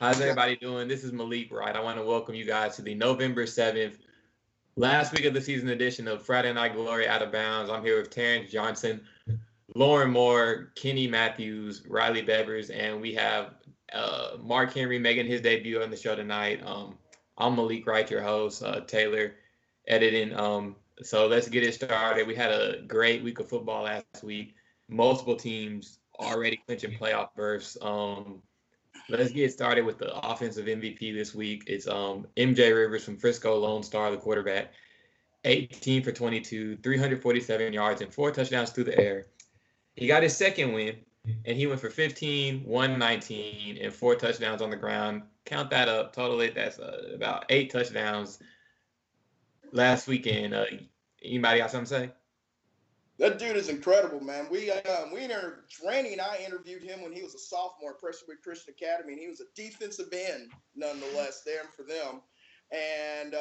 How's everybody doing? This is Malik Wright. I want to welcome you guys to the November 7th, last week of the season edition of Friday Night Glory Out of Bounds. I'm here with Terrence Johnson, Lauren Moore, Kenny Matthews, Riley Bebbers, and we have Mark Henry making his debut on the show tonight. I'm Malik Wright, your host, Taylor editing. So let's get it started. We had a great week of football last week. Multiple teams already clinching playoff berths. Let's get started with the offensive MVP this week. It's MJ Rivers from Frisco, Lone Star, the quarterback. 18 for 22, 347 yards, and 4 touchdowns through the air. He got his second win, and he went for 15, 119, and 4 touchdowns on the ground. Count that up, total it. That's about 8 touchdowns last weekend. Anybody got something to say? That dude is incredible, man. Randy and I interviewed him when he was a sophomore at Prestonwood Christian Academy, and he was a defensive end, nonetheless, there for them. And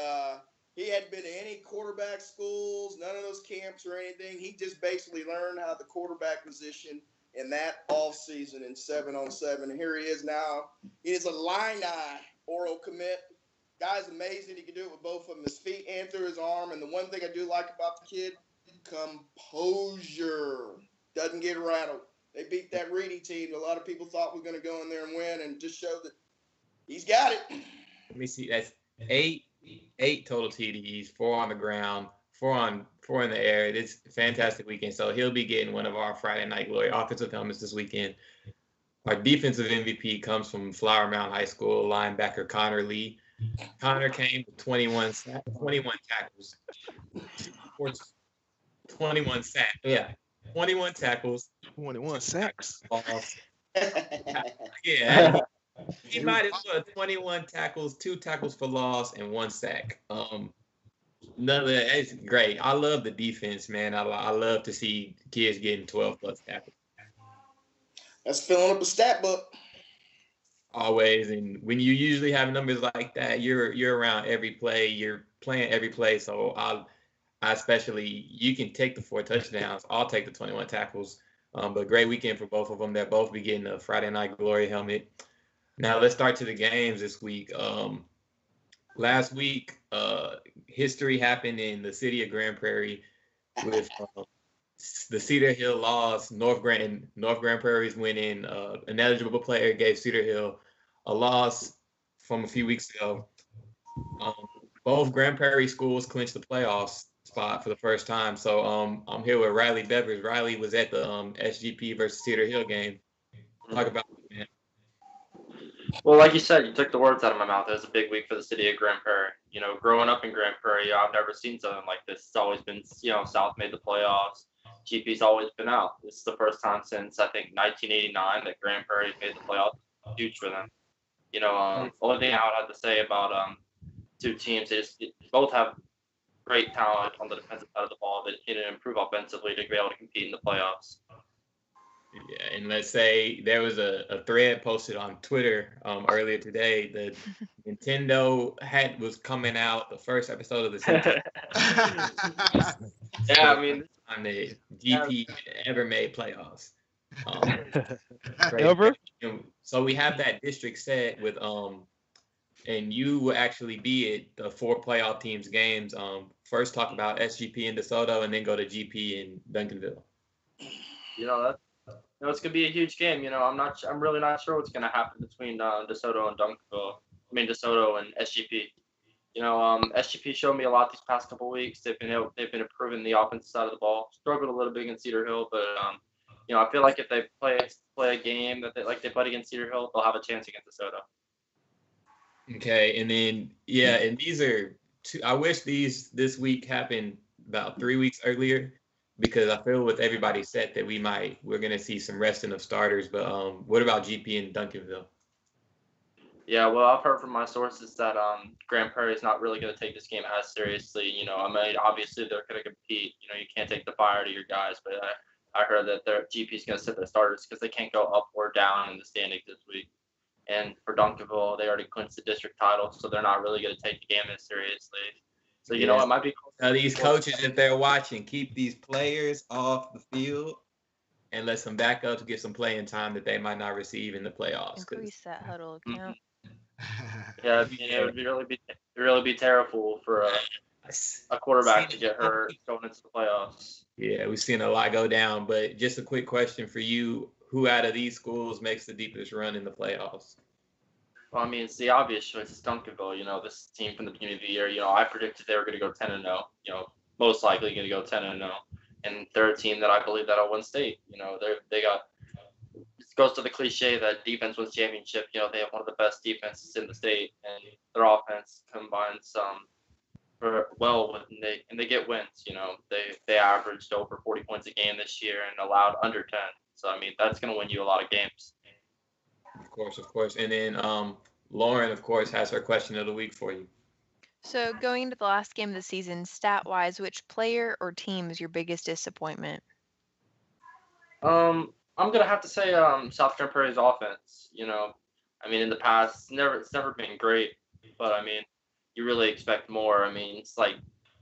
he hadn't been to any quarterback schools, none of those camps or anything. He just basically learned how the quarterback position in that off season in 7-on-7. And here he is now. He is a Illini oral commit. Guy's amazing. He can do it with both of them, his feet and through his arm. And the one thing I do like about the kid, composure. Doesn't get rattled. They beat that Reedy team a lot of people thought was going to go in there and win, and just show that he's got it. Let me see. That's eight total TDs, 4 on the ground, 4 in the air. It's a fantastic weekend. So he'll be getting one of our Friday Night Glory offensive helmets this weekend. Our defensive MVP comes from Flower Mound High School linebacker Connor Lee. Connor came with 21 tackles. 21 sacks. Yeah. 21 tackles. 21 sacks. Yeah. He might as well 21 tackles, 2 tackles for loss, and 1 sack. None of that. It's great. I love the defense, man. I love to see kids getting 12 plus tackles. That's filling up a stat book. Always. And when you usually have numbers like that, you're around every play. You're playing every play. So I especially, you can take the 4 touchdowns. I'll take the 21 tackles. But great weekend for both of them. They'll both be getting a Friday Night Glory helmet. Now let's start to the games this week. Last week, history happened in the city of Grand Prairie with the Cedar Hill loss. North Grand Prairie's winning. An eligible player gave Cedar Hill a loss from a few weeks ago. Both Grand Prairie schools clinched the playoffs spot for the first time. So I'm here with Riley Bebbers. Riley was at the SGP versus Cedar Hill game. Talk about it, man. Well, like you said, you took the words out of my mouth. It was a big week for the city of Grand Prairie. You know, growing up in Grand Prairie, I've never seen something like this. It's always been, South made the playoffs. GP's always been out. This is the first time since, I think, 1989 that Grand Prairie made the playoffs. Huge for them. Only thing I would have to say about two teams is both have great talent on the defensive side of the ball that can improve offensively to be able to compete in the playoffs. Yeah, and let's say there was a thread posted on Twitter earlier today that Nintendo was coming out, the first episode of the season. Yeah, I mean, on the GP ever made playoffs. Ever? So we have that district set with and you will actually be at the 4 playoff teams games. First talk about SGP in DeSoto and then go to GP in Duncanville. It's gonna be a huge game. I'm really not sure what's gonna happen between DeSoto and Duncanville. DeSoto and SGP. SGP showed me a lot these past couple weeks. They've been improving the offensive side of the ball. Struggled a little bit against Cedar Hill, but I feel like if they play a game that they played against Cedar Hill, they'll have a chance against DeSoto. Okay, and then and these are two. I wish this week happened about 3 weeks earlier, because I feel with everybody set that we're gonna see some resting of starters. But what about GP and Duncanville? Yeah, well, I've heard from my sources that Grand Prairie is not really going to take this game as seriously. Obviously they're going to compete. You can't take the fire to your guys, but I heard that their GP is going to sit their starters because they can't go up or down in the standings this week. And for Duncanville, they already clinched the district title, so they're not really going to take the game as seriously. So, it might be cool. Now, these coaches, if they're watching, keep these players off the field and let some backups get some playing time that they might not receive in the playoffs. Increase that huddle count. Yeah, I mean, it would really be terrible for a quarterback to get hurt going into the playoffs. Yeah, we've seen a lot go down, but just a quick question for you. Who out of these schools makes the deepest run in the playoffs? Well, I mean, it's the obvious choice. It's Duncanville. This team from the beginning of the year. I predicted they were going to go 10-0. Most likely going to go 10-0, and they're a team that I believe that'll win state. They got. It goes to the cliche that defense wins championship. They have one of the best defenses in the state, and their offense combines and they get wins. They averaged over 40 points a game this year and allowed under 10. So I mean, that's going to win you a lot of games. Of course. And then Lauren, of course, has her question of the week for you. So going into the last game of the season, stat-wise, which player or team is your biggest disappointment? I'm gonna have to say South Grand Prairie's offense. I mean, in the past, it's never been great, but I mean, you really expect more. I mean, it's like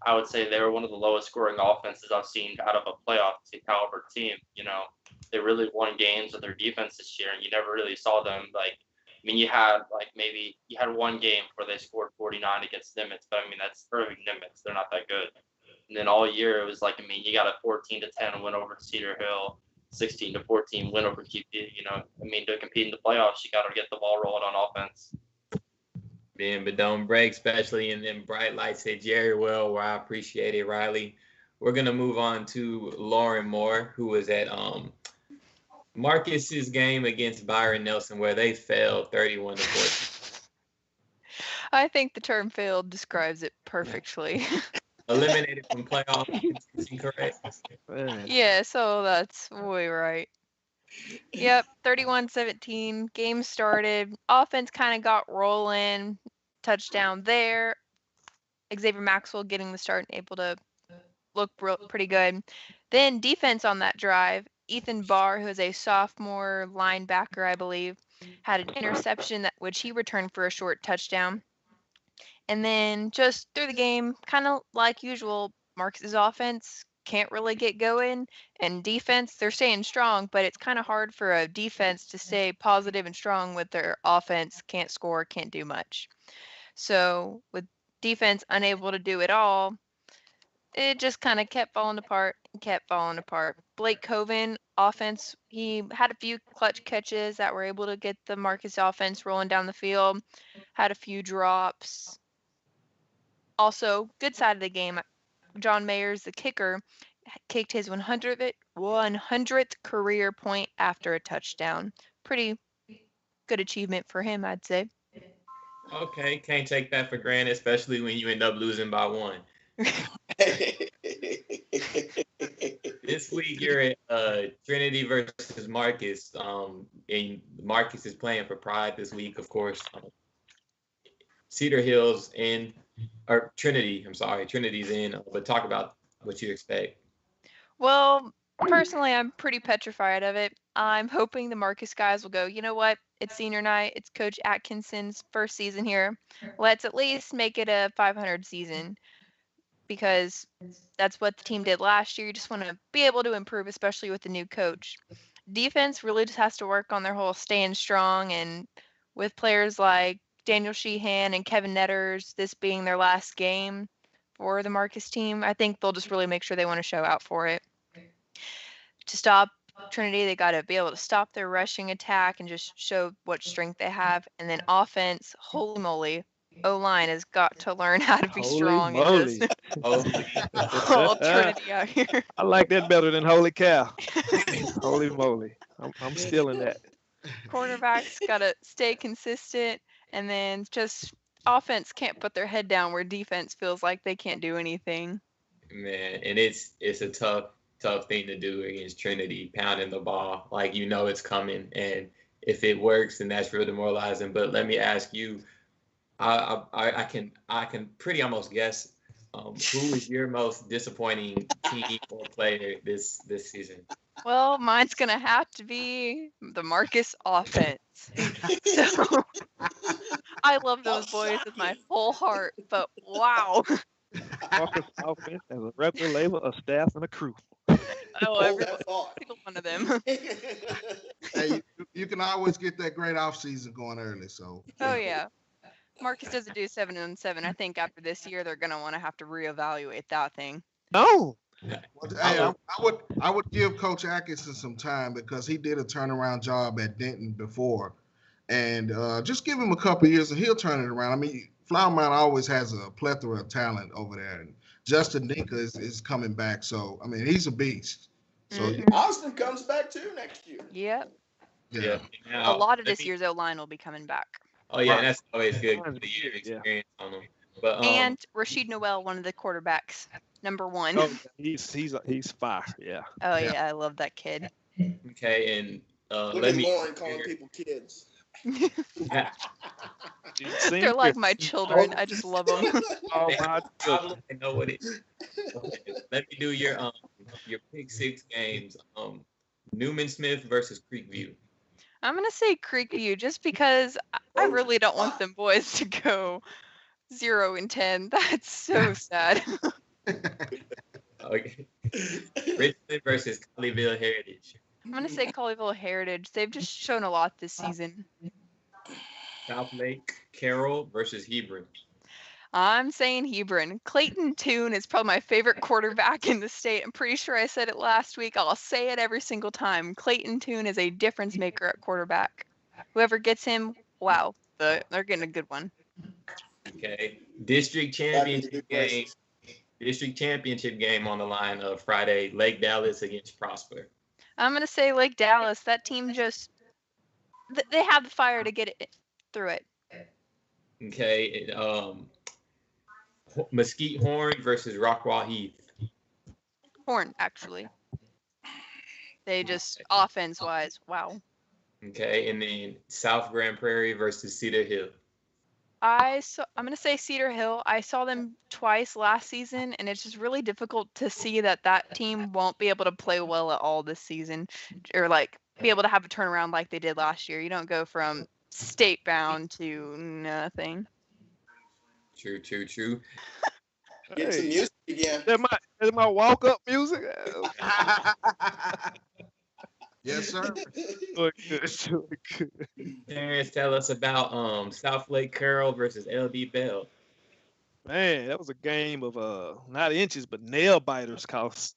I would say they were one of the lowest scoring offenses I've seen out of a playoff caliber team. They really won games with their defense this year, and you never really saw them you had maybe you had one game where they scored 49 against Nimitz, but I mean that's Irving Nimitz. They're not that good. And then all year it was you got a 14-10 win over Cedar Hill, 16-14 win over QP. To compete in the playoffs, you got to get the ball rolling on offense. Man, but don't break, especially in them bright lights at Jerry Well, where I appreciate it, Riley. We're gonna move on to Lauren Moore, who was at Marcus's game against Byron Nelson, where they failed 31-14. I think the term failed describes it perfectly. Eliminated from playoff, correct? Yeah, so that's way right. Yep, 31-17. Game started. Offense kind of got rolling. Touchdown there. Xavier Maxwell getting the start and able to look pretty good. Then defense on that drive. Ethan Barr, who is a sophomore linebacker, I believe, had an interception which he returned for a short touchdown. And then just through the game, kind of like usual, Marcus's offense can't really get going, and defense, they're staying strong, but it's kind of hard for a defense to stay positive and strong with their offense can't score, can't do much. So with defense unable to do it all, it just kind of kept falling apart and kept falling apart. Blake Coven, offense, he had a few clutch catches that were able to get the Marcus offense rolling down the field, had a few drops. Also, good side of the game, John Mayers, the kicker, kicked his 100th career point after a touchdown. Pretty good achievement for him, I'd say. Okay, can't take that for granted, especially when you end up losing by one. This week you're at Trinity versus Marcus, and Marcus is playing for Pride this week, of course. Cedar Hills or Trinity. I'm sorry, Trinity's in. But talk about what you expect. Well, personally, I'm pretty petrified of it. I'm hoping the Marcus guys will go, you know what? It's senior night. It's Coach Atkinson's first season here. Let's at least make it a 500 season, because that's what the team did last year. You just want to be able to improve, especially with the new coach. Defense really just has to work on their whole staying strong, and with players like Daniel Sheehan and Kevin Netters, this being their last game for the Marcus team, I think they'll just really make sure they want to show out for it. To stop Trinity, they got to be able to stop their rushing attack and just show what strength they have. And then offense, holy moly, O-line has got to learn how to be strong. Moly. Oh, Trinity out here. I like that better than holy cow. Holy moly. I'm stealing that. Quarterbacks got to stay consistent, and then just offense can't put their head down where defense feels like they can't do anything. Man, and it's a tough thing to do against Trinity, pounding the ball like it's coming, and if it works, then that's real demoralizing. But let me ask you, I can pretty almost guess who is your most disappointing team or player this season? Well, mine's gonna have to be the Marcus offense. So I love those boys with my whole heart, but wow. Marcus offense as a regular labor, a staff, and a crew. Oh, every single one of them. Hey, you can always get that great off season going early. So. Oh yeah. Marcus doesn't do 7-7. I think after this year, they're gonna want to have to reevaluate that thing. No. Well, hey, I would give Coach Atkinson some time because he did a turnaround job at Denton before, and just give him a couple years and he'll turn it around. I mean, Flower Mound always has a plethora of talent over there, and Justin Dinka is coming back. So I mean, he's a beast. So Mhm. Austin comes back too next year. Yep. yeah. A Now, lot of let this me- year's O-line will be coming back. Oh yeah, Right. that's always good. Line's The year of yeah. experience on them. But And Rashid Noel, one of the quarterbacks, number 1. Oh, he's fire. Yeah. Oh Yeah. yeah, I love that kid. okay, and Look let at me. Lauren calling people kids. They're like my children. I just love them. Oh They have my a problem. I know what it is. Okay, let me do your pick 6 games. Newman Smith versus Creekview. I'm gonna say Creekview just because I really don't want them boys to go 0-10. That's so sad. Okay. Richmond versus Colleyville Heritage. I'm gonna say Colleyville Heritage. They've just shown a lot this season. South Lake Carroll versus Hebron. I'm saying Hebron. Clayton Toon is probably my favorite quarterback in the state. I'm pretty sure I said it last week. I'll say it every single time. Clayton Toon is a difference maker at quarterback. Whoever gets him, wow, they're getting a good one. Okay. District championship game on the line of Friday. Lake Dallas against Prosper. I'm gonna say Lake Dallas. That team just they have the fire to get it through it. Okay. Mesquite Horn versus Rockwall Heath. Horn, actually. They just offense wise, wow. Okay, and then South Grand Prairie versus Cedar Hill. I'm gonna say Cedar Hill. I saw them twice last season, and it's just really difficult to see that team won't be able to play well at all this season, or like be able to have a turnaround like they did last year. You don't go from state bound to nothing. True. Get some Hey, music again. that my walk up music. Yes, sir. Look good, so good. Terrence, tell us about South Lake Carroll versus LD Bell. Man, that was a game of not inches but nail biters. Cause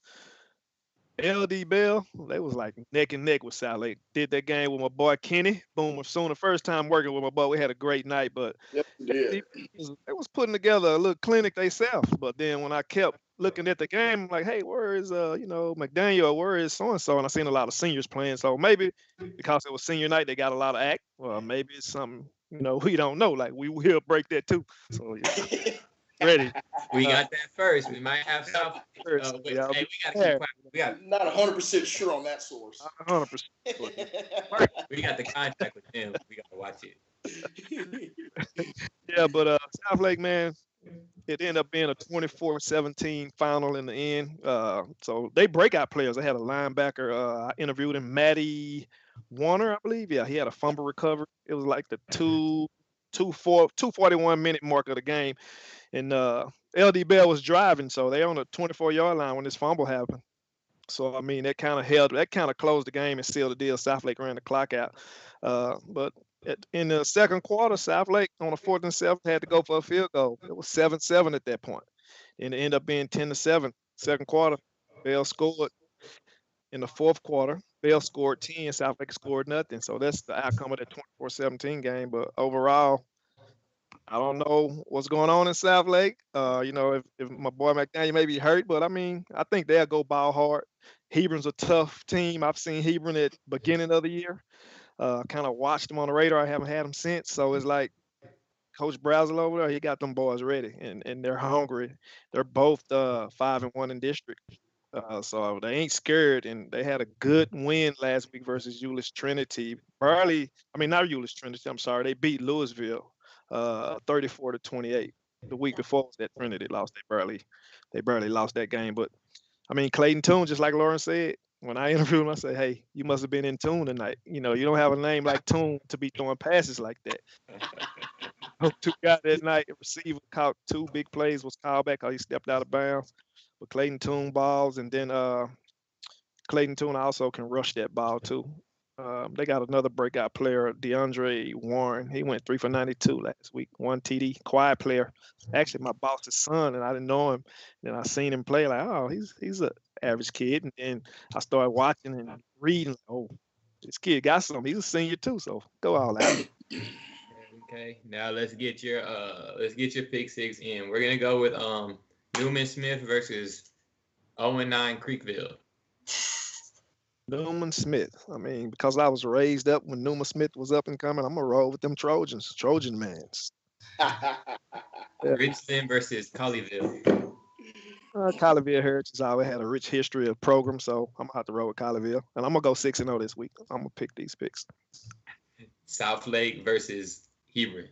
LD Bell, they was like neck and neck with South Lake. Did that game with my boy Kenny Boomer. Soon the first time working with my boy, we had a great night. But Yep, you did. they was putting together a little clinic themselves. But then when I kept looking at the game, I'm like, hey, where is McDaniel? Where is so and so? And I seen a lot of seniors playing. So maybe because it was senior night, they got a lot of act. Well, maybe it's something we don't know. Like we will break that too. So yeah, ready. We got that first. We might have South. First, Wait, yeah, hey, we gotta keep quiet. Not 100% sure on that source. 100%. We got the contract with them. We gotta watch it. Yeah, but South Lake, man, it ended up being a 24-17 final in the end. So they breakout players. They had a linebacker. I interviewed him, Matty Warner, I believe. Yeah, he had a fumble recovery. It was like the 241 minute mark of the game. And LD Bell was driving, so they on the 24-yard line when this fumble happened. So I mean, that kind of closed the game and sealed the deal. South Lake ran the clock out. But in the second quarter, South Lake on a 4th and 7 had to go for a field goal. It was 7-7 at that point, and it ended up being 10-7. Second quarter, Bell scored. In the fourth quarter, Bell scored 10. South Lake scored nothing. So that's the outcome of that 24-17 game. But overall, I don't know what's going on in South Lake. If my boy McDaniel may be hurt, but I mean, I think they'll go ball hard. Hebron's a tough team. I've seen Hebron at beginning of the year. Kind of watched them on the radar. I haven't had them since. So it's like Coach Brazel over there, he got them boys ready, and they're hungry. They're both 5-1 in district. So they ain't scared, and they had a good win last week versus Euless Trinity. Not Euless Trinity. I'm sorry, they beat Louisville 34-28. The week before was that Trinity lost. They barely lost that game. But I mean, Clayton Toon, just like Lauren said, when I interviewed him, I said, "Hey, you must have been in tune tonight. You don't have a name like Toon to be throwing passes like that." Two guys that night, a receiver caught 2 big plays, was called back because he stepped out of bounds. But Clayton Toon balls, and then Clayton Toon also can rush that ball too. They got another breakout player, DeAndre Warren. He went 3 for 92 last week. 1 TD, quiet player. Actually, my boss's son, and I didn't know him. Then I seen him play, like, oh, he's a average kid. And then I started watching and reading. Oh, this kid got something. He's a senior too, so go all out. Okay, now let's get your pick six in. We're gonna go with Newman Smith versus 0-9 Creekville. Newman Smith. I mean, because I was raised up when Newman Smith was up and coming, I'm gonna roll with them Trojans, Trojan mans. Richland versus Colleyville. Colleyville Heritage always had a rich history of programs, so I'm gonna have to roll with Colleyville, and I'm gonna go 6-0 this week. I'm gonna pick these picks. Southlake versus Hebron.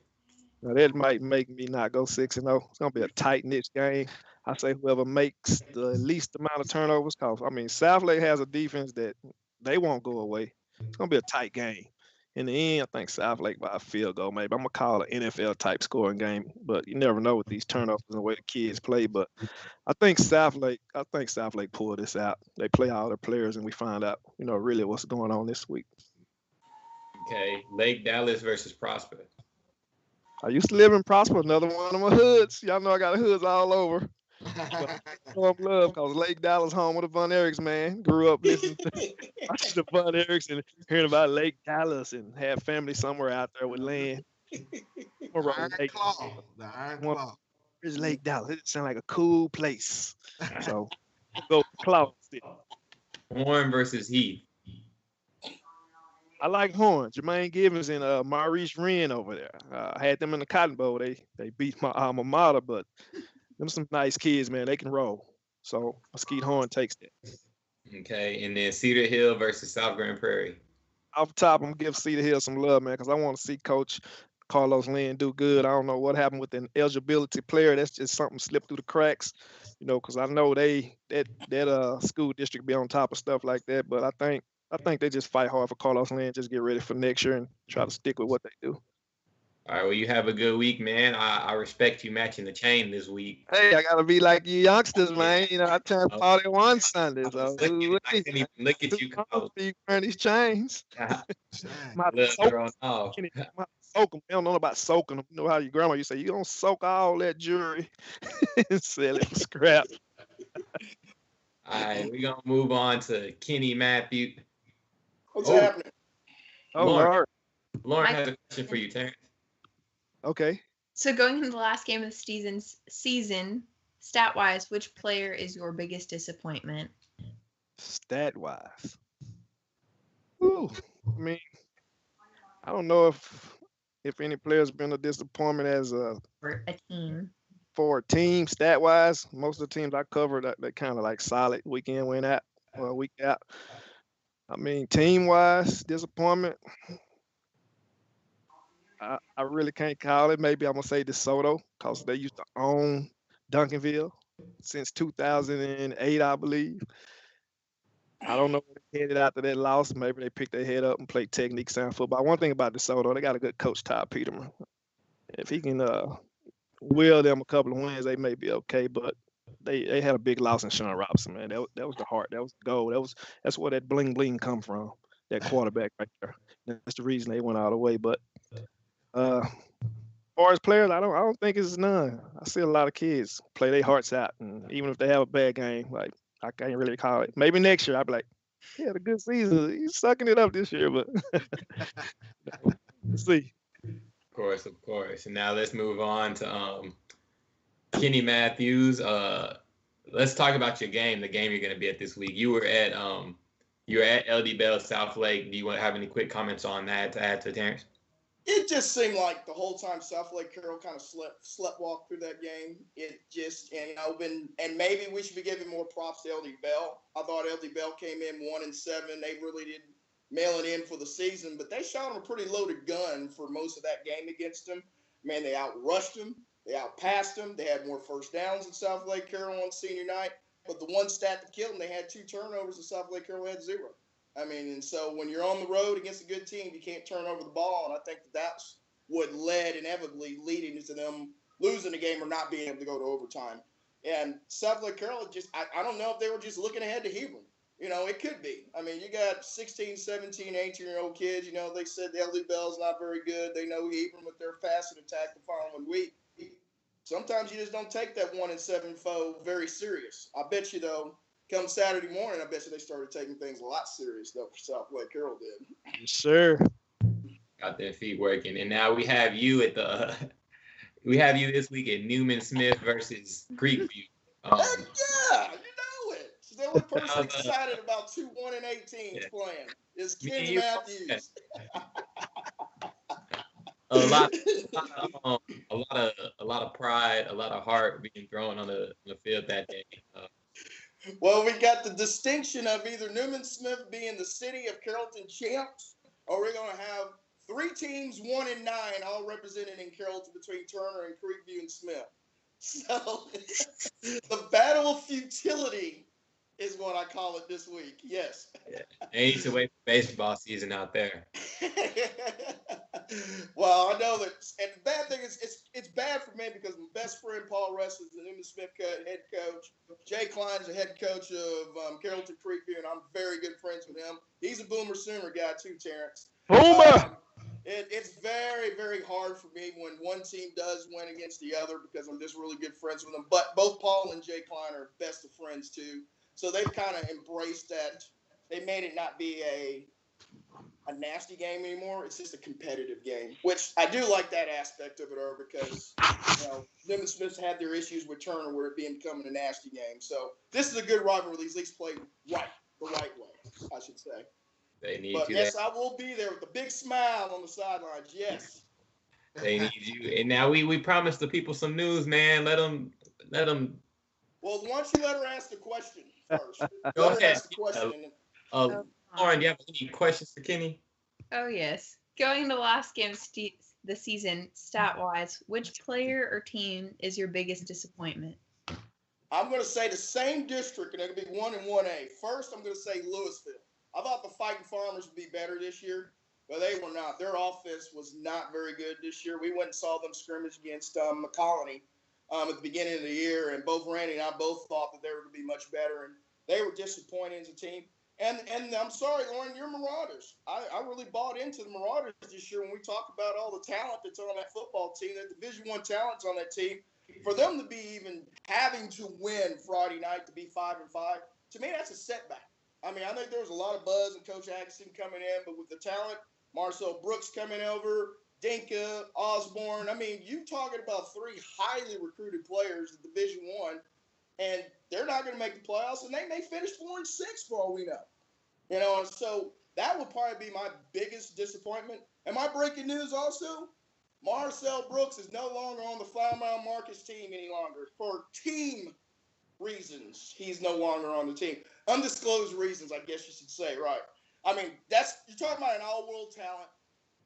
Now that might make me not go 6-0. It's gonna be a tight knit game. I say whoever makes the least amount of turnovers, cause I mean Southlake has a defense that they won't go away. It's gonna be a tight game. In the end, I think Southlake by a field goal, maybe. I'm gonna call it an NFL type scoring game, but you never know with these turnovers and the way the kids play. But I think Southlake pulled this out. They play all their players, and we find out, really what's going on this week. Okay, Lake Dallas versus Prosper. I used to live in Prosper, another one of my hoods. Y'all know I got hoods all over. But love, because Lake Dallas home of the Von Erichs, man. Grew up listening to the Von Erichs and hearing about Lake Dallas and had family somewhere out there with land. The Iron Claw. Where's Lake Dallas? It sounds like a cool place. So go Claw still. Horn versus Heath. I like Horn. Jermaine Givens and Maurice Wren over there. I had them in the Cotton Bowl. They beat my alma mater, but them some nice kids, man. They can roll. So Mesquite Horn takes that. Okay, and then Cedar Hill versus South Grand Prairie. Off the top, I'm gonna give Cedar Hill some love, man, because I want to see Coach Carlos Lynn do good. I don't know what happened with an eligibility player. That's just something slipped through the cracks, because I know that school district be on top of stuff like that. But I think they just fight hard for Carlos Lynn, just get ready for next year and try to stick with what they do. All right, well, you have a good week, man. I respect you matching the chain this week. Hey, I gotta be like you youngsters, man. I turned 41 Sunday, so look at you, Carlos. Be wearing these chains. My soak them. They don't know about soaking them. You know how your grandma used to say, you don't soak all that jewelry and sell it for scrap. All right, we're gonna move on to Kenny Matthew. What's happening? Lauren has a question for you, Terrence. Okay. So going into the last game of the season, stat-wise, which player is your biggest disappointment? Stat-wise? Ooh, I mean, I don't know if any player's been a disappointment as for a team. For a team, stat-wise, most of the teams I covered, they kind of like solid week in, week out. I mean, team-wise, disappointment. I really can't call it. Maybe I'm going to say DeSoto because they used to own Duncanville since 2008, I believe. I don't know where they headed after that loss. Maybe they picked their head up and played technique sound football. One thing about DeSoto, they got a good coach, Todd Peterman. If he can will them a couple of wins, they may be okay. But they had a big loss in Sean Robinson, man. That was the heart. That was the goal. That's where that bling bling come from. That quarterback right there. That's the reason they went all the way. But as far as players, I don't think it's none. I see a lot of kids play their hearts out, and even if they have a bad game, like I can't really call it. Maybe next year I'll be like, he had a good season. He's sucking it up this year, but we'll see. Of course. And now let's move on to Kenny Matthews. Let's talk about your game, the game you're going to be at this week. You were at LD Bell, Southlake. Do you want to have any quick comments on that to add to Terrence? It just seemed like the whole time Southlake Carroll kind of sleptwalked through that game. It just, and maybe we should be giving more props to LD Bell. I thought LD Bell came in 1-7. They really didn't mail it in for the season, but they shot him a pretty loaded gun for most of that game against him. Man, they outrushed him. They outpassed him. They had more first downs than Southlake Carroll on senior night. But the one stat that killed them, they had 2 turnovers and Southlake Carroll had 0. I mean, and so when you're on the road against a good team, you can't turn over the ball. And I think that's what led inevitably leading to them losing the game or not being able to go to overtime. And Southlake Carroll I don't know if they were just looking ahead to Hebron. It could be. I mean, you got 16, 17, 18-year-old kids. They said the LD Bell's not very good. They know even with their facet attack the following week. Sometimes you just don't take that 1-7 foe very serious. I bet you, though, come Saturday morning, I bet you they started taking things a lot serious, though, for South Lake Carroll did. Yes, sir. Got their feet working. And now we have you this week at Newman Smith versus Creekview. Heck yeah, you know it. So the only person excited about two 1-18s playing is Kenny Matthews. a lot of pride, a lot of heart being thrown on the field that day. Well, we got the distinction of either Newman Smith being the city of Carrollton champs, or we're going to have 3 teams, 1-9, all represented in Carrollton between Turner and Creekview and Smith. So the battle of futility is what I call it this week. Yes. Yeah. They need to wait for baseball season out there. Well, I know that, and the bad thing is it's bad for me because my best friend Paul Russ is the Newman Smith head coach. Jay Klein's the head coach of Carrollton Creekview, and I'm very good friends with him. He's a Boomer Sooner guy too, Terrence. Boomer. It's very, very hard for me when one team does win against the other because I'm just really good friends with them. But both Paul and Jay Klein are best of friends too. So they've kind of embraced that. They made it not be a nasty game anymore. It's just a competitive game, which I do like that aspect of it, because Newman Smith's had their issues with Turner where it becoming a nasty game. So this is a good rivalry. At least played the right way, I should say. They need but you. Yes, I will be there with a big smile on the sidelines. Yes. They need you. And now we promised the people some news, man. Let them. Well, why don't you let her ask the question first? Go let ahead. her ask the question. Lauren, do you have any questions for Kenny? Oh, yes. Going to last game of the season, stat-wise, which player or team is your biggest disappointment? I'm going to say the same district, and it'll be 1 and 1A. First, I'm going to say Louisville. I thought the Fighting Farmers would be better this year, but they were not. Their offense was not very good this year. We went and saw them scrimmage against McColony at the beginning of the year, and both Randy and I both thought that they were going to be much better, and they were disappointing as a team. And I'm sorry, Lauren, you're Marauders. I really bought into the Marauders this year when we talk about all the talent that's on that football team, that Division I talent's on that team. For them to be even having to win Friday night to be 5-5, to me, that's a setback. I mean, I think there was a lot of buzz and Coach Atkinson coming in, but with the talent, Marcel Brooks coming over, Dinka, Osborne. I mean, you talking about 3 highly recruited players in Division I, and they're not going to make the playoffs, and they may finish 4-6 for all we know. So that would probably be my biggest disappointment. And my breaking news also, Marcel Brooks is no longer on the Flower Mound Marcus team any longer. For team reasons, he's no longer on the team. Undisclosed reasons, I guess you should say, right? I mean, you're talking about an all-world talent,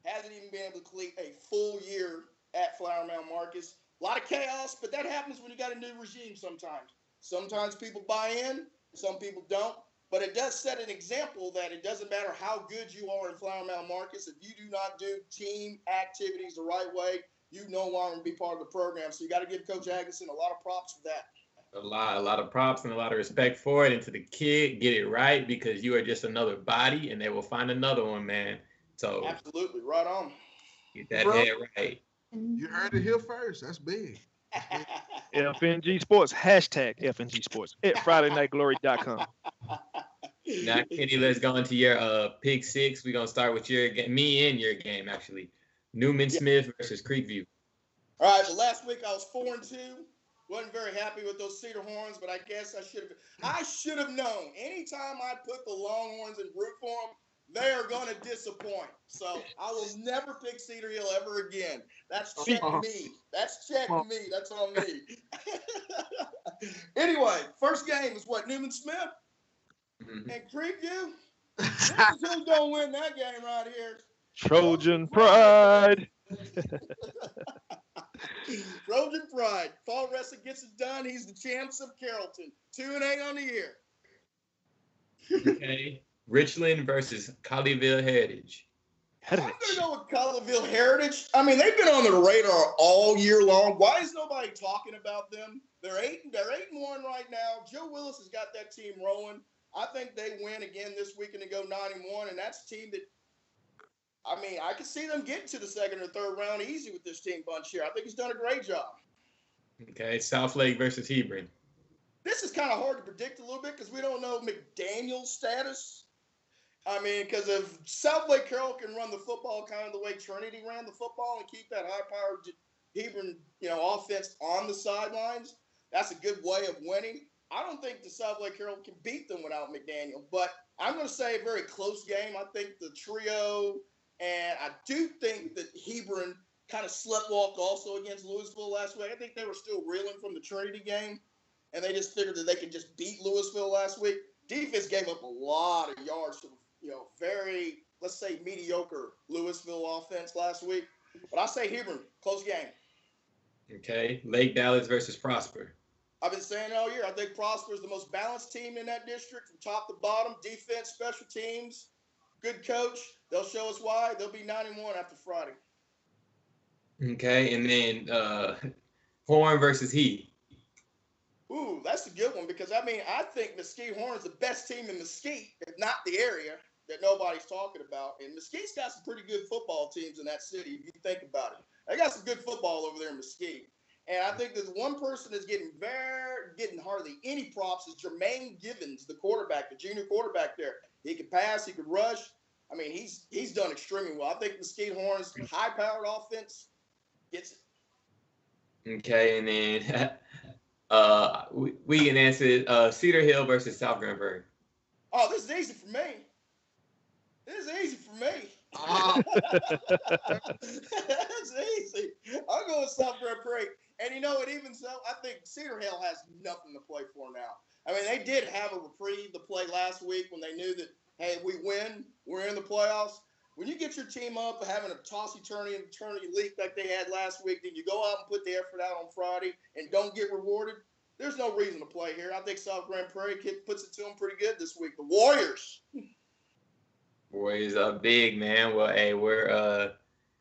hasn't even been able to complete a full year at Flower Mound Marcus. A lot of chaos, but that happens when you got a new regime sometimes. Sometimes people buy in, some people don't. But it does set an example that it doesn't matter how good you are in Flower Mound Marcus. If you do not do team activities the right way, you no longer be part of the program. So you got to give Coach Atkinson a lot of props for that. A lot of props and a lot of respect for it. And to the kid, get it right, because you are just another body, and they will find another one, man. So absolutely, right on. Get that head right. You heard it here first. That's big. FNG Sports, #FNG Sports at FridayNightGlory.com. Now, Kenny, let's go into your pick 6. We're going to start with your game, me and your game, actually. Newman Smith versus Creekview. All right, well, last week I was 4-2. Wasn't very happy with those Cedar Horns, but I guess I should have known. Anytime I put the Longhorns and root for them, they are going to disappoint. So I will never pick Cedar Hill ever again. That's check me. That's check me. That's on me. Anyway, first game is what, Newman Smith and Creekview? Who's going to win that game right here? Trojan Pride. Trojan Pride. Paul Ressa gets it done. He's the champs of Carrollton. 2-8 on the year. Okay. Richland versus Colleyville Heritage. I'm going to go with Colleyville Heritage. I mean, they've been on the radar all year long. Why is nobody talking about them? They're 8-1 right now. Joe Willis has got that team rolling. I think they win again this weekend and go 9-1, and that's a team that, I mean, I can see them getting to the second or third round easy with this team bunch here. I think he's done a great job. Okay, Southlake versus Hebron. This is kind of hard to predict a little bit because we don't know McDaniel's status. I mean, because if Southlake Carroll can run the football kind of the way Trinity ran the football and keep that high-powered Hebron, offense on the sidelines, that's a good way of winning. I don't think the Southlake Carroll can beat them without McDaniel, but I'm going to say a very close game. I think the trio, and I do think that Hebron kind of sleptwalked also against Louisville last week. I think they were still reeling from the Trinity game, and they just figured that they could just beat Louisville last week. Defense gave up a lot of yards to very, let's say, mediocre Louisville offense last week. But I say Hebron, close game. Okay, Lake Dallas versus Prosper. I've been saying it all year. I think Prosper is the most balanced team in that district from top to bottom. Defense, special teams, good coach. They'll show us why. They'll be 9-1 after Friday. Okay, and then Horn versus Heath. Ooh, that's a good one because, I think Mesquite Horn is the best team in Mesquite, if not the area, that nobody's talking about. And Mesquite's got some pretty good football teams in that city, if you think about it. They got some good football over there in Mesquite. And I think there's one person that's getting hardly any props is Jermaine Givens, the quarterback, the junior quarterback there. He can pass, he could rush. I mean, he's done extremely well. I think Mesquite Horn's high-powered offense gets it. Okay, and then we can answer Cedar Hill versus South Grand Prairie. Oh, this is easy for me. That's easy. I'll go with South Grand Prairie. And even so, I think Cedar Hill has nothing to play for now. I mean, they did have a reprieve to play last week when they knew that, hey, we win, we're in the playoffs. When you get your team up having a tossy-turny leak like they had last week, then you go out and put the effort out on Friday and don't get rewarded, there's no reason to play here. I think South Grand Prairie puts it to them pretty good this week. The Warriors. Warriors are big, man. Well, hey, we're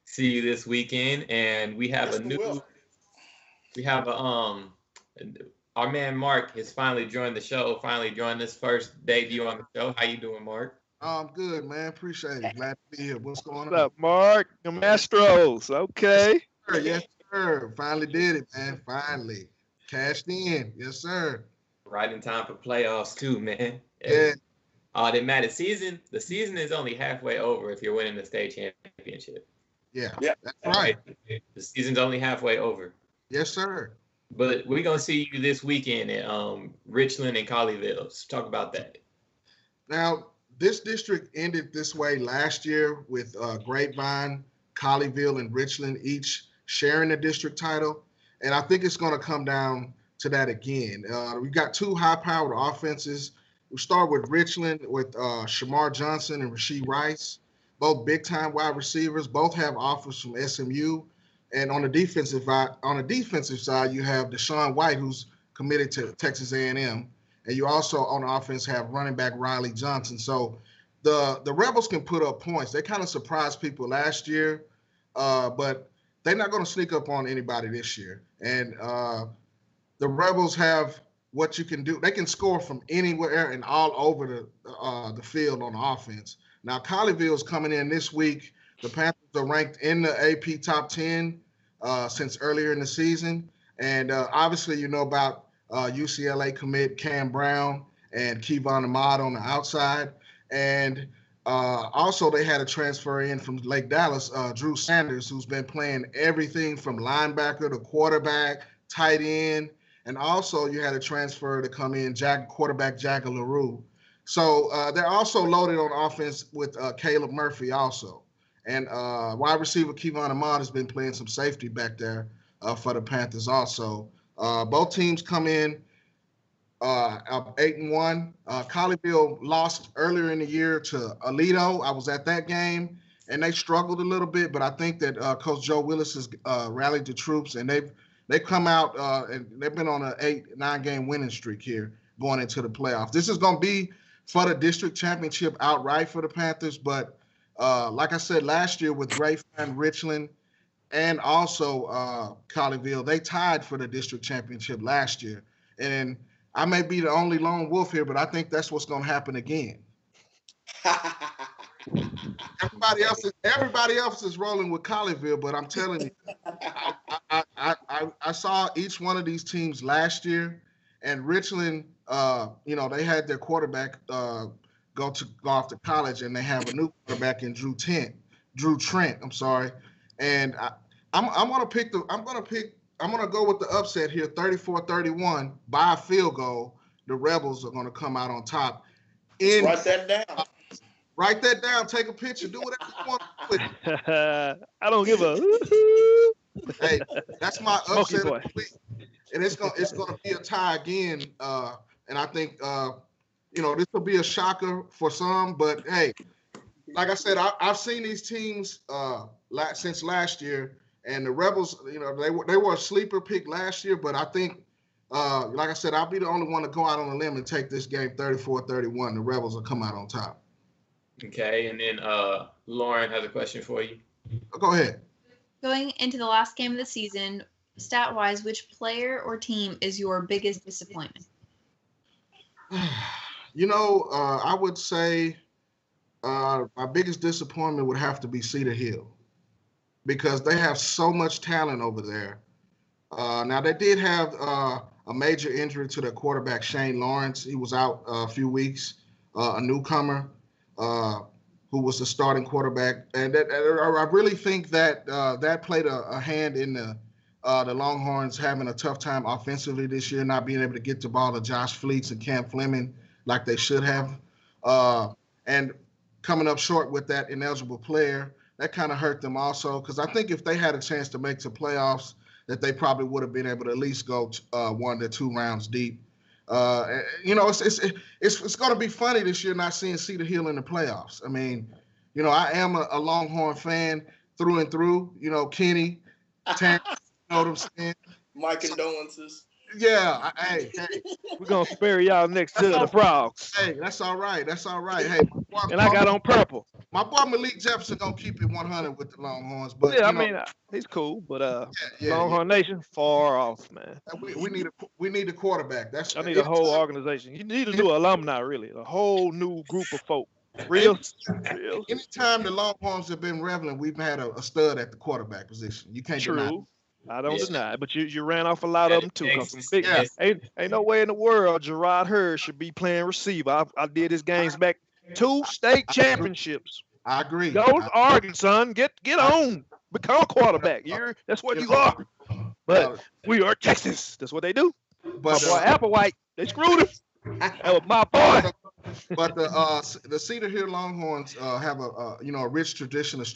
see you this weekend, and we have our man Mark has finally joined the show. Finally joined this first debut on the show. How you doing, Mark? I'm good, man. Appreciate it. Glad to be here. What's going on? What's up, Mark? The Astros. Okay. Yes, sir. Finally did it, man. Finally cashed in. Yes, sir. Right in time for playoffs too, man. Yeah. All that matters. The season is only halfway over if you're winning the state championship. Yeah. That's right. The season's only halfway over. Yes, sir. But we're gonna see you this weekend at Richland and Colleyville. Let's talk about that. Now, this district ended this way last year with Grapevine, Colleyville, and Richland each sharing the district title. And I think it's going to come down to that again. We got two high-powered offenses. We start with Richland with Shamar Johnson and Rasheed Rice, both big-time wide receivers. Both have offers from SMU. And on the defensive side, you have Deshaun White, who's committed to Texas A&M. And you also, on offense, have running back Riley Johnson. So the Rebels can put up points. They kind of surprised people last year, but they're not going to sneak up on anybody this year. And the Rebels have what you can do. They can score from anywhere and all over the field on offense. Now, Colleyville is coming in this week. The Panthers are ranked in the AP top 10 since earlier in the season. And obviously, you know about UCLA commit Cam Brown and Kevon Ahmad on the outside. And also they had a transfer in from Lake Dallas, Drew Sanders, who's been playing everything from linebacker to quarterback, tight end. And also you had a transfer to come in, quarterback Jagger LaRue. So they're also loaded on offense with Caleb Murphy also. And wide receiver Kevon Ahmad has been playing some safety back there for the Panthers also. Both teams come in up 8-1. Colleyville lost earlier in the year to Aledo. I was at that game, and they struggled a little bit, but I think that Coach Joe Willis has rallied the troops, and they've come out and they've been on an 8-9 game winning streak here going into the playoffs. This is going to be for the district championship outright for the Panthers, but like I said last year with Grapevine, Richland, and also Colleyville, they tied for the district championship last year. And I may be the only lone wolf here, but I think that's what's going to happen again. Everybody else is rolling with Colleyville, but I'm telling you, I saw each one of these teams last year, and Richland, they had their quarterback go off to college, and they have a new quarterback in Drew Trent. I'm sorry, and I'm gonna go with the upset here, 34-31 by a field goal. The Rebels are gonna come out on top. Write that down. Write that down. Take a picture. Do whatever you want with it. I don't give a. Hey, that's my Smoky upset boy. of the week, and it's gonna be a tie again. And I think this will be a shocker for some. But hey, like I said, I've seen these teams since last year, and the Rebels. They were a sleeper pick last year, but I think. Like I said, I'll be the only one to go out on a limb and take this game 34-31. The Rebels will come out on top. Okay, and then Lauren has a question for you. Go ahead. Going into the last game of the season, stat-wise, which player or team is your biggest disappointment? I would say my biggest disappointment would have to be Cedar Hill because they have so much talent over there. Now, they did have a major injury to their quarterback, Shane Lawrence. He was out a few weeks, a newcomer who was the starting quarterback. And I really think that that played a hand in the Longhorns having a tough time offensively this year, not being able to get the ball to Josh Fleets and Cam Fleming like they should have. And coming up short with that ineligible player, that kind of hurt them also because I think if they had a chance to make the playoffs, that they probably would have been able to at least go 1 to 2 rounds deep. It's going to be funny this year not seeing Cedar Hill in the playoffs. I mean, I am a Longhorn fan through and through. Kenny, Terrence, you know what I'm saying? My condolences. Yeah, hey. We're going to spare y'all next to the Frogs. Hey, that's all right. Hey, and I got on purple. My boy Malik Jefferson gonna keep it 100 with the Longhorns, but yeah, he's cool. But Longhorn Nation far off, man. We need a quarterback. I need a whole organization. You need a new alumni, really, a whole new group of folk. Real. Anytime the Longhorns have been reveling, we've had a stud at the quarterback position. You can't deny it. I don't deny it, but you ran off a lot of them too. Ain't no way in the world Gerard Hurd should be playing receiver. I did his games back 2 state championships. I agree. Go to Arkansas, get on, become a quarterback. That's what you are. But we are Texas. That's what they do. But my boy Applewhite, they screwed him. That was my boy. But the Cedar Hill Longhorns have a rich tradition of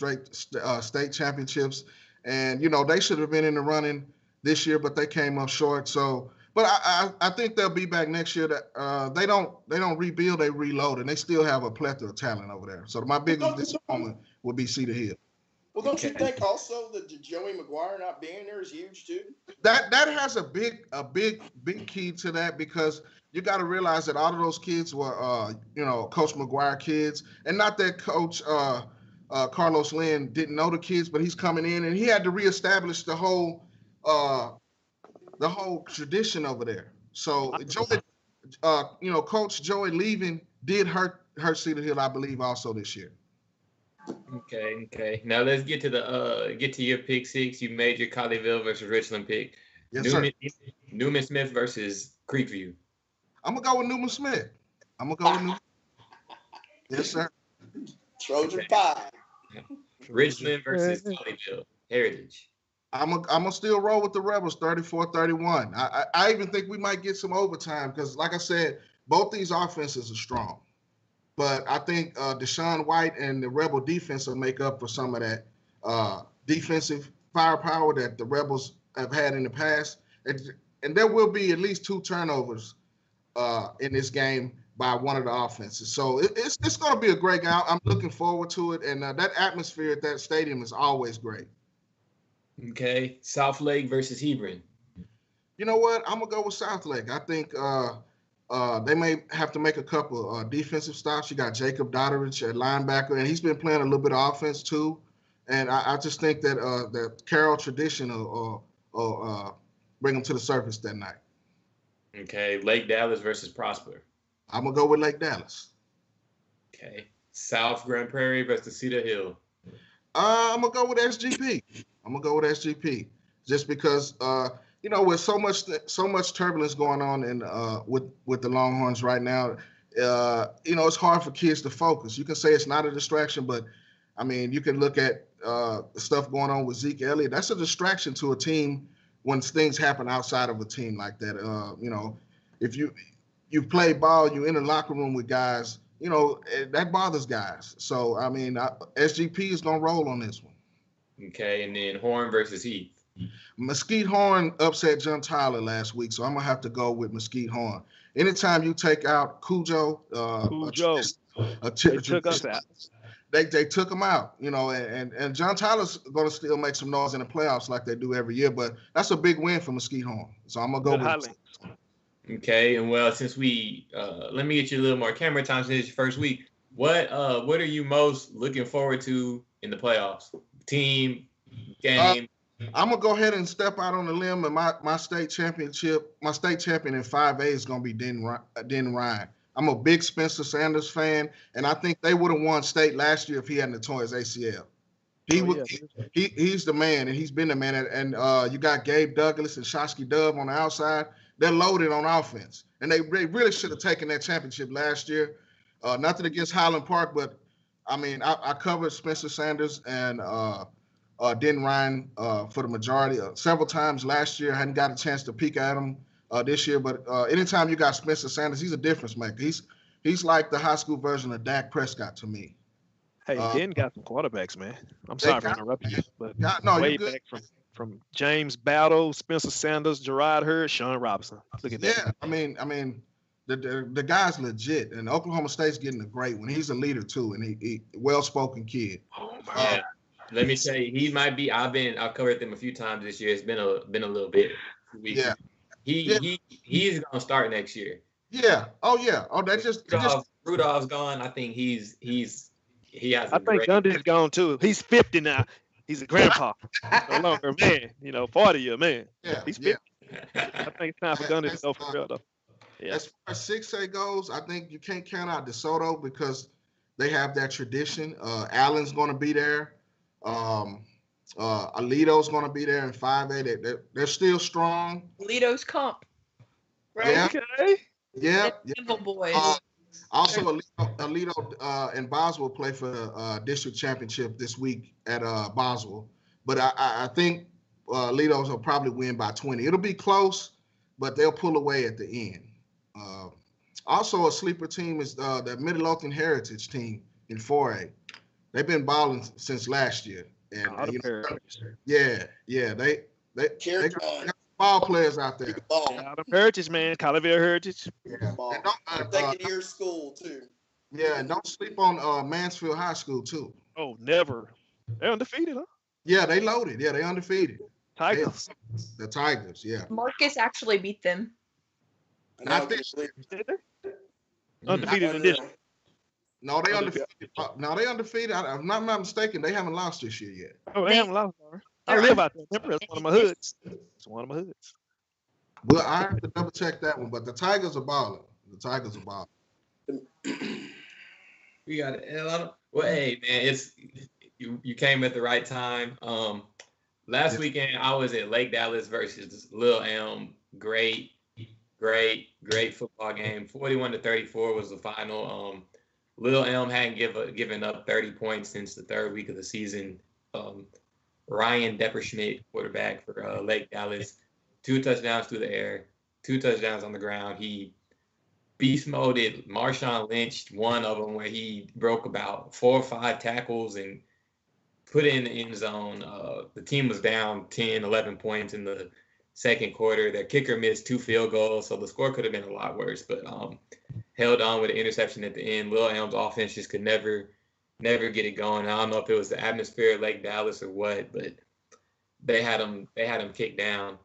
state championships. And, they should have been in the running this year, but they came up short. So, but I think they'll be back next year. That they don't rebuild, they reload, and they still have a plethora of talent over there. So my biggest disappointment would be Cedar Hill. Well, don't you think also that Joey McGuire not being there is huge too? That has a big key to that because you got to realize that all of those kids were Coach McGuire kids, and not that Coach Carlos Lynn didn't know the kids, but he's coming in and he had to reestablish the whole tradition over there. So Joey, Coach Joey leaving did hurt Cedar Hill, I believe, also this year. Okay. Now let's get to your pick 6. You made your Colleyville versus Richland pick. Yes, sir. Newman Smith versus Creekview. I'm gonna go with Newman Smith. Yes, sir. Trojan pie. Richland versus Colleyville. Heritage. I'm gonna still roll with the Rebels 34-31. I even think we might get some overtime because, like I said, both these offenses are strong. But I think Deshaun White and the Rebel defense will make up for some of that defensive firepower that the Rebels have had in the past. And there will be at least 2 turnovers in this game by one of the offenses. So it's going to be a great game. I'm looking forward to it. And that atmosphere at that stadium is always great. Okay. Southlake versus Hebron. You know what? I'm going to go with Southlake. I think they may have to make a couple defensive stops. You got Jacob Dodderich at linebacker, and he's been playing a little bit of offense too. And I just think that the Carroll tradition will bring them to the surface that night. Okay, Lake Dallas versus Prosper. I'm gonna go with Lake Dallas. Okay, South Grand Prairie versus Cedar Hill. I'm gonna go with SGP. Just because with so much turbulence going on in with the Longhorns right now. It's hard for kids to focus. You can say it's not a distraction, but I mean, you can look at stuff going on with Zeke Elliott. That's a distraction to a team when things happen outside of a team like that. If you play ball, you're in the locker room with guys. That bothers guys. So I mean, SGP is gonna roll on this one. Okay, and then Horn versus Heath. Mesquite Horn upset John Tyler last week, so I'm gonna have to go with Mesquite Horn. Anytime you take out Cujo, they took us out. They took him out, and John Tyler's going to still make some noise in the playoffs like they do every year, but that's a big win for Mesquite Horn. So I'm going to go with it. Okay, and well, since we let me get you a little more camera time since it's your first week. What are you most looking forward to in the playoffs? Team, game? I'm going to go ahead and step out on the limb, and my state champion in 5A is going to be Den Ryan. I'm a big Spencer Sanders fan, and I think they would have won state last year if he hadn't torn his ACL. He's the man, and he's been the man. And you got Gabe Douglas and Shoski Dub on the outside. They're loaded on offense, and they really should have taken that championship last year. Nothing against Highland Park, but I mean, I covered Spencer Sanders and Den Ryan for the majority several times last year. I hadn't got a chance to peek at him this year, but anytime you got Spencer Sanders, he's a difference maker. He's like the high school version of Dak Prescott to me. Hey, Den got some quarterbacks, man. I'm sorry for interrupting you, but way back from James Battle, Spencer Sanders, Gerard Hurd, Sean Robinson. Look at that. Yeah, I mean, the guy's legit, and Oklahoma State's getting a great one. He's a leader too, and he well-spoken kid. Oh my God. Let me tell you, he might be. I've covered them a few times this year. It's been a little bit. Yeah. He's gonna start next year. Yeah. Oh yeah. Oh, Rudolph's gone. I think he has. I think Gundy's gone too. He's 50 now. He's a grandpa, no longer a man. 40-year man. Yeah. He's 50. I think it's time for Gundy to go for real though. Yeah. As far as 6A goes, I think you can't count out DeSoto because they have that tradition. Allen's going to be there. Alito's going to be there in 5A. They're still strong. Alito's comp. Right? Yeah. Okay. Yeah. Evil boys. Also, Alito and Boswell play for the district championship this week at Boswell. But I think Alito's will probably win by 20. It'll be close, but they'll pull away at the end. Also, a sleeper team is the Midlothian Heritage team in 4A. They've been balling since last year. And they got ball players out there. Heritage, man. Colorville Heritage. Yeah. Second-year school, too. Yeah, and don't sleep on Mansfield High School, too. Oh, never. They're undefeated, huh? Yeah, they loaded. Yeah, they undefeated. Tigers. The Tigers, yeah. Marcus actually beat them. Undefeated in this. No, they undefeated. They undefeated. If I'm not mistaken, they haven't lost this year yet. Oh, they haven't lost. I live out there. It's one of my hoods. It's one of my hoods. Well, I have to double check that one, but the Tigers are balling. We got it. Well, hey man, it's you came at the right time. Last weekend I was at Lake Dallas versus Lil Elm. Great football game. 41-34 was the final. Lil Elm hadn't given up 30 points since the third week of the season. Ryan Depperschmidt, quarterback for Lake Dallas, 2 touchdowns through the air, 2 touchdowns on the ground. He beast moded Marshawn Lynch, one of them where he broke about 4 or 5 tackles and put it in the end zone. The team was down 10, 11 points in the second quarter. Their kicker missed 2 field goals, so the score could have been a lot worse, but held on with an interception at the end. Lil Elm's offense just could never get it going. I don't know if it was the atmosphere of Lake Dallas or what, but they had them kicked down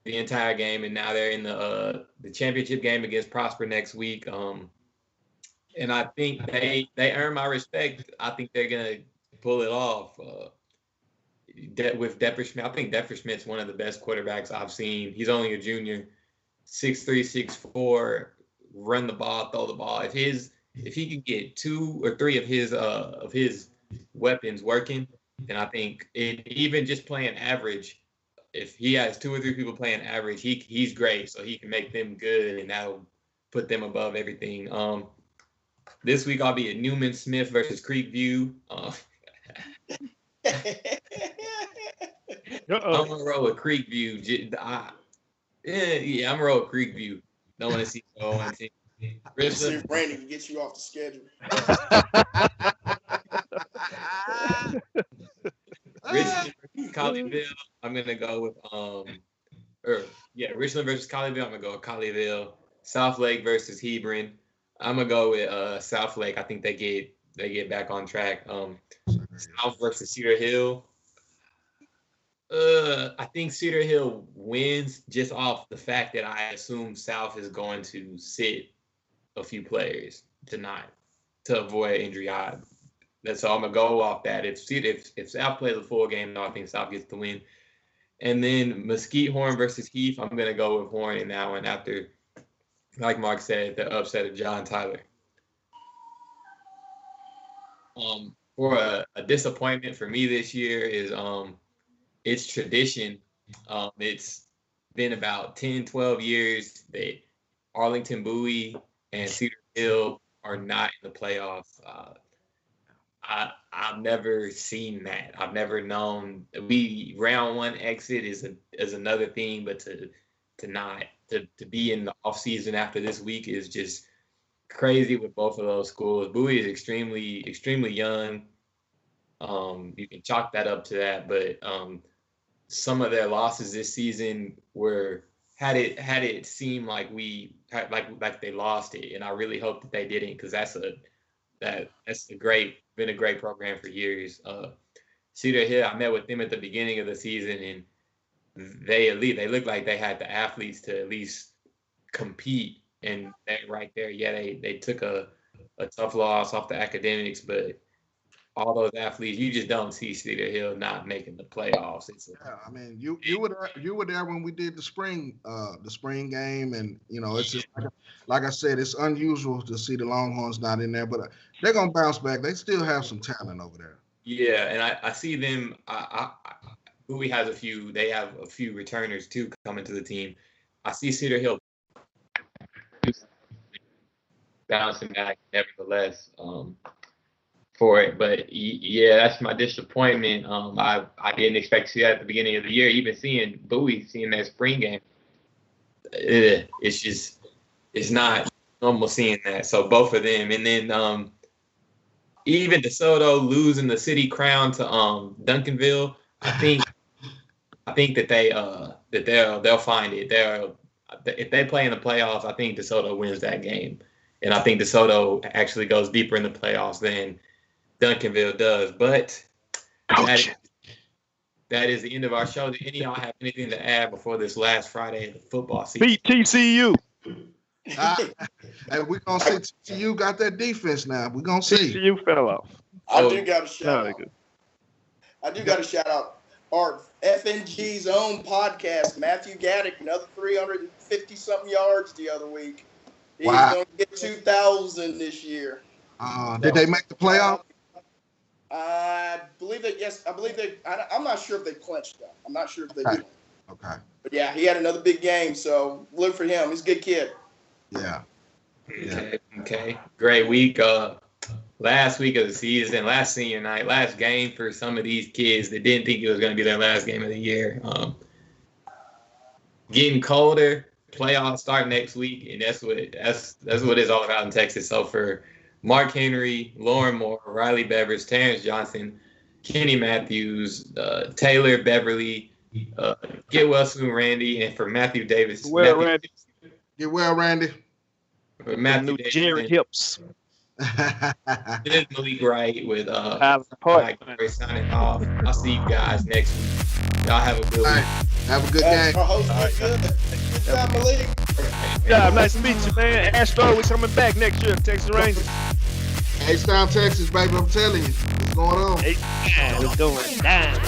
the entire game, and now they're in the championship game against Prosper next week. And I think they earn my respect. I think they're gonna pull it off. With Depperschmidt, I think Depperschmidt's one of the best quarterbacks I've seen. He's only a junior. 6'3", 6'4", run the ball, throw the ball. If he can get 2 or 3 of his weapons working, then I think even just playing average, if he has 2 or 3 people playing average, he's great. So he can make them good, and that'll put them above everything. This week I'll be at Newman Smith versus Creekview. I'm gonna roll with Creekview. I'm gonna roll with Creekview. Don't want to see See if Randy can get you off the schedule. Richland versus Colleyville. I'm gonna go with Richland versus Colleyville. I'm gonna go with Colleyville. South Lake versus Hebron. I'm gonna go with South Lake. I think they get back on track. South versus Cedar Hill. I think Cedar Hill wins just off the fact that I assume South is going to sit a few players tonight to avoid injury. So I'm gonna go off that. If South plays a full game, I think South gets the win. And then Mesquite Horn versus Heath. I'm gonna go with Horn in that one after, like Mark said, the upset of John Tyler. For a disappointment for me this year is it's tradition. It's been about 10, 12 years that Arlington Bowie and Cedar Hill are not in the playoffs. I've never seen that. I've never known. Round 1 exit is another thing, but to be in the off season after this week is just crazy with both of those schools. Bowie is extremely, extremely young. You can chalk that up to that, but some of their losses this season had it seem like like they lost it, and I really hope that they didn't, because that's been a great program for years. Cedar Hill, I met with them at the beginning of the season, and they looked like they had the athletes to at least compete, and that right there, they took a tough loss off the academics, but all those athletes, you just don't see Cedar Hill not making the playoffs. I mean, you were there when we did the spring game, and it's just like I said, it's unusual to see the Longhorns not in there, but they're gonna bounce back. They still have some talent over there. Yeah, and I see them. Bowie has a few. They have a few returners too coming to the team. I see Cedar Hill bouncing back, nevertheless. For it, but yeah, that's my disappointment. I didn't expect to see that at the beginning of the year. Even seeing Bowie that spring game, it's not normal seeing that. So both of them, and then even DeSoto losing the city crown to Duncanville, I think that they'll find it. If they play in the playoffs, I think DeSoto wins that game, and I think DeSoto actually goes deeper in the playoffs than Duncanville does. But that is the end of our show. Do any of y'all have anything to add before this last Friday of the football season? Beat TCU. And we're going to see TCU got that defense now. We're going to see. TCU fell off. I do got to shout out our FNG's own podcast, Matthew Gaddick, another 350-something yards the other week. He's going to get 2,000 this year. Did they make the playoff? I believe that, yes. I believe they. I'm not sure if they clinched though. I'm not sure if they did. Okay. But yeah, he had another big game, so look for him. He's a good kid. Yeah. Okay. Great week. Last week of the season, last senior night, last game for some of these kids that didn't think it was going to be their last game of the year. Getting colder. Playoffs start next week, and that's what it's all about in Texas. So for Mark Henry, Lauren Moore, Riley Beavers, Terrence Johnson, Kenny Matthews, Taylor Beverly, get well soon, Randy, and for Matthew Davis. Randy. Get well, Randy. For Matthew Davis, Jared Hips. It is Malik Wright with signing off. I'll see you guys next week. Y'all have a good week. Have a good game. Our host was good. Good job, Malik. Yeah, nice to meet you, man. Astro, we coming back next year. Texas Rangers. H-Town, Texas, baby. I'm telling you, what's going on? H-Town, what's going down?